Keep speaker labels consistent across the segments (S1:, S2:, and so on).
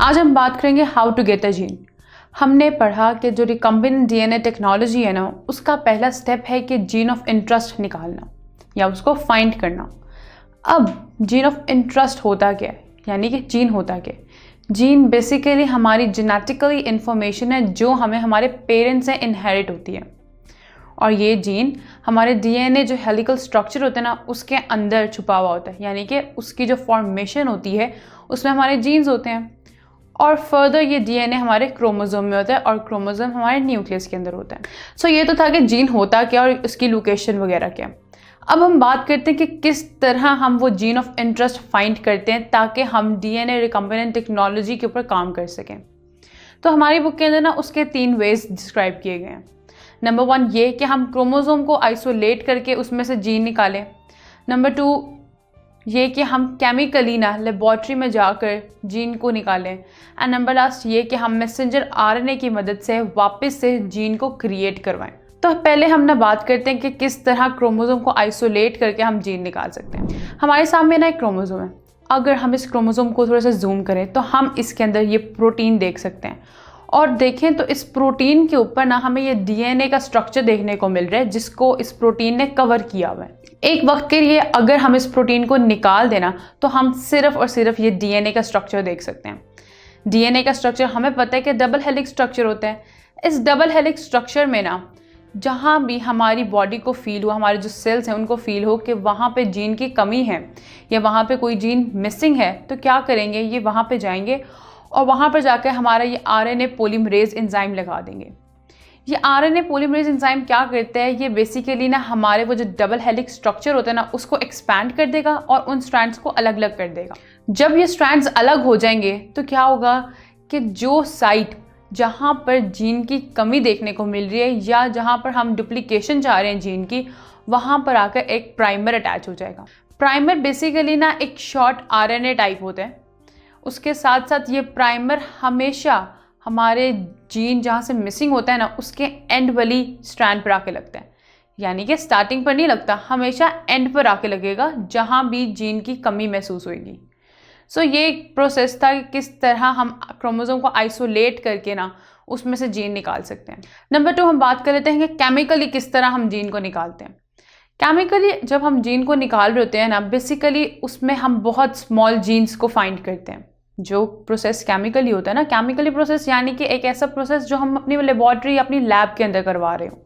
S1: आज हम बात करेंगे how to get a gene. हमने पढ़ा कि जो रिकम्बिनेंट डीएनए टेक्नोलॉजी है ना, उसका पहला स्टेप है कि जीन ऑफ इंटरेस्ट निकालना या उसको फाइंड करना। अब जीन ऑफ इंटरेस्ट होता क्या है, यानी कि जीन होता क्या है? जीन बेसिकली हमारी जेनेटिकली इंफॉर्मेशन है जो हमें हमारे पेरेंट्स से इनहेरिट होती है, और ये जीन हमारे डीएनए जो हेलिकल स्ट्रक्चर होता है ना, उसके अंदर छुपा हुआ होता है, यानी कि उसकी जो फॉर्मेशन होती है उसमें हमारे जीन्स होते हैं। और फर्दर ये डीएनए हमारे क्रोमोसोम में होता है और क्रोमोसोम हमारे न्यूक्लियस के अंदर होता है। सो ये तो था कि जीन होता क्या और उसकी लोकेशन वगैरह क्या। अब हम बात करते हैं कि किस तरह हम वो जीन ऑफ इंटरेस्ट फाइंड करते हैं ताकि हम डीएनए रिकम्बिनेंट टेक्नोलॉजी के ऊपर काम कर सकें। तो हमारी बुक के अंदर ना उसके 3 वेज डिस्क्राइब किए गए हैं। नंबर 1 ये कि हम क्रोमोसोम को आइसोलेट करके उसमें से जीन निकालें। नंबर 2 ये कि हम केमिकली ना लेबॉर्ट्री में जाकर जीन को निकालें। एंड नंबर लास्ट ये कि हम मैसेंजर आरएनए की मदद से वापस से जीन को क्रिएट करवाएं। तो पहले हम ना बात करते हैं कि किस तरह क्रोमोसोम को आइसोलेट करके हम जीन निकाल सकते हैं। हमारे सामने ना एक क्रोमोसोम है। अगर हम इस क्रोमोसोम को थोड़ा सा जूम करें तो हम इसके अंदर ये प्रोटीन देख सकते हैं, और देखें तो इस प्रोटीन के ऊपर ना हमें ये डीएनए का स्ट्रक्चर देखने को मिल रहा है जिसको इस प्रोटीन ने कवर किया हुआ है। एक वक्त के लिए अगर हम इस प्रोटीन को निकाल देना तो हम सिर्फ और सिर्फ ये डीएनए का स्ट्रक्चर देख सकते हैं। डीएनए का स्ट्रक्चर हमें पता है कि डबल हेलिक्स स्ट्रक्चर होता है। इस डबल हेलिक्स स्ट्रक्चर में ना जहाँ भी हमारी बॉडी को फील हो, हमारे जो सेल्स हैं उनको फील हो कि वहाँ पे जीन की कमी है या वहाँ पे कोई जीन मिसिंग है, तो क्या करेंगे, ये वहाँ पे जाएंगे और वहाँ पर जाकर हमारा ये आरएनए पॉलीमरेज एंजाइम लगा देंगे। ये आरएनए पॉलीमरेज एंजाइम क्या करता है, ये बेसिकली ना हमारे वो जो डबल हेलिक्स स्ट्रक्चर होता है ना उसको एक्सपैंड कर देगा और उन स्ट्रैंड्स को अलग अलग कर देगा। जब ये स्ट्रैंड्स अलग हो जाएंगे तो क्या होगा कि जो साइट जहाँ पर जीन की कमी देखने को मिल रही है या जहाँ पर हम डुप्लीकेशन चाह रहे हैं जीन की, वहाँ पर आकर एक प्राइमर अटैच हो जाएगा। प्राइमर बेसिकली ना एक शॉर्ट आरएनए टाइप होता है। उसके साथ साथ ये प्राइमर हमेशा हमारे जीन जहाँ से मिसिंग होता है ना उसके एंड वाली स्ट्रैंड पर आके लगता है, यानी कि स्टार्टिंग पर नहीं लगता, हमेशा एंड पर आके लगेगा जहाँ भी जीन की कमी महसूस होगी। सो ये एक प्रोसेस था कि किस तरह हम क्रोमोसोम को आइसोलेट करके ना उसमें से जीन निकाल सकते हैं। नंबर 2 हम बात कर लेते हैं कि केमिकली किस तरह हम जीन को निकालते हैं। केमिकली जब हम जीन को निकाल रहे होते हैं ना, बेसिकली उसमें हम बहुत स्मॉल जीन्स को फाइंड करते हैं। जो प्रोसेस केमिकली होता है ना, केमिकली प्रोसेस यानी कि एक ऐसा प्रोसेस जो हम अपनी लेबॉर्ट्री या अपनी लैब के अंदर करवा रहे हो।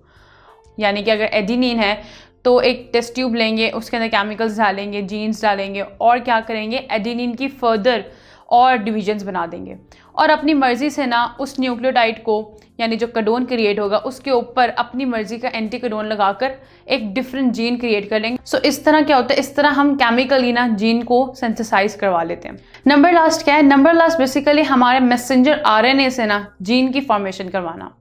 S1: यानी कि अगर एडेनिन है तो एक टेस्ट ट्यूब लेंगे, उसके अंदर केमिकल्स डालेंगे, जीन्स डालेंगे और क्या करेंगे, एडेनिन की फर्दर और डिविजन्स बना देंगे और अपनी मर्जी से ना उस न्यूक्लियोटाइड को, यानी जो कोडोन क्रिएट होगा उसके ऊपर अपनी मर्जी का एंटी कोडोन लगाकर एक डिफरेंट जीन क्रिएट कर लेंगे। सो इस तरह क्या होता है, इस तरह हम केमिकली ना जीन को सिंथेसाइज करवा लेते हैं। नंबर लास्ट क्या है, नंबर लास्ट बेसिकली हमारे मैसेंजर आरएनए से ना जीन की फॉर्मेशन करवाना।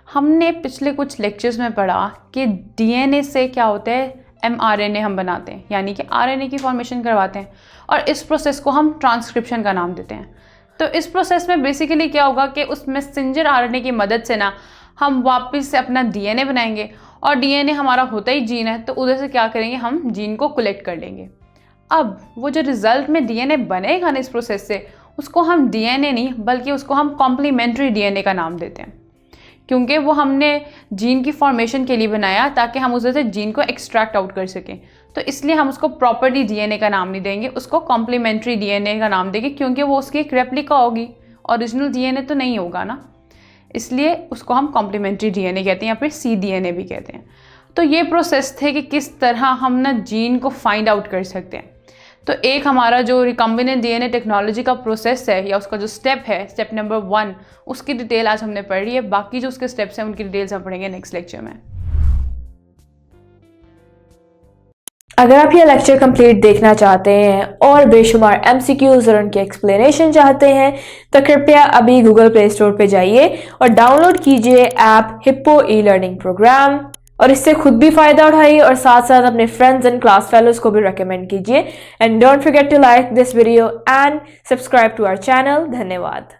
S1: हमने पिछले कुछ लेक्चर्स में पढ़ा कि डीएनए से क्या होता है, एमआरएनए हम बनाते हैं, यानी कि आरएनए की फॉर्मेशन करवाते हैं, और इस प्रोसेस को हम ट्रांसक्रिप्शन का नाम देते हैं। तो इस प्रोसेस में बेसिकली क्या होगा कि उस मैसेंजर आरएनए की मदद से ना हम वापस से अपना डीएनए बनाएंगे, और डीएनए हमारा होता ही जीन है, तो उधर से क्या करेंगे, हम जीन को कलेक्ट कर लेंगे। अब वो जो रिजल्ट में डीएनए बनेगा ना इस प्रोसेस से, उसको हम डीएनए नहीं बल्कि उसको हम कॉम्प्लीमेंट्री डीएनए का नाम देते हैं, क्योंकि वो हमने जीन की फॉर्मेशन के लिए बनाया ताकि हम उधर से जीन को एक्सट्रैक्ट आउट कर सकें। तो इसलिए हम उसको प्रॉपर्टी डीएनए का नाम नहीं देंगे, उसको कॉम्प्लीमेंट्री डीएनए का नाम देंगे, क्योंकि वो उसकी एक रेप्लिका होगी, ओरिजिनल डीएनए तो नहीं होगा ना, इसलिए उसको हम कॉम्प्लीमेंट्री डीएनए कहते हैं या फिर cDNA भी कहते हैं। तो ये प्रोसेस थे कि किस तरह हम ना जीन को फाइंड आउट कर सकते हैं। तो एक हमारा जो रिकम्बिनेंट डीएनए टेक्नोलॉजी का प्रोसेस है या उसका जो स्टेप है, स्टेप नंबर 1, उसकी डिटेल आज हमने पढ़ी है। बाकी जो उसके स्टेप्स हैं उनकी डिटेल्स हम पढ़ेंगे नेक्स्ट लेक्चर में।
S2: अगर आप ये लेक्चर कंप्लीट देखना चाहते हैं और बेशुमार MCQs और उनके एक्सप्लेनेशन चाहते हैं तो कृपया अभी गूगल प्ले स्टोर पे जाइए और डाउनलोड कीजिए ऐप हिप्पो ई-लर्निंग प्रोग्राम, और इससे खुद भी फायदा उठाइए और साथ साथ अपने फ्रेंड्स एंड क्लास फेलोज को भी रेकमेंड कीजिए। And don't forget to like this video and subscribe to our channel. धन्यवाद।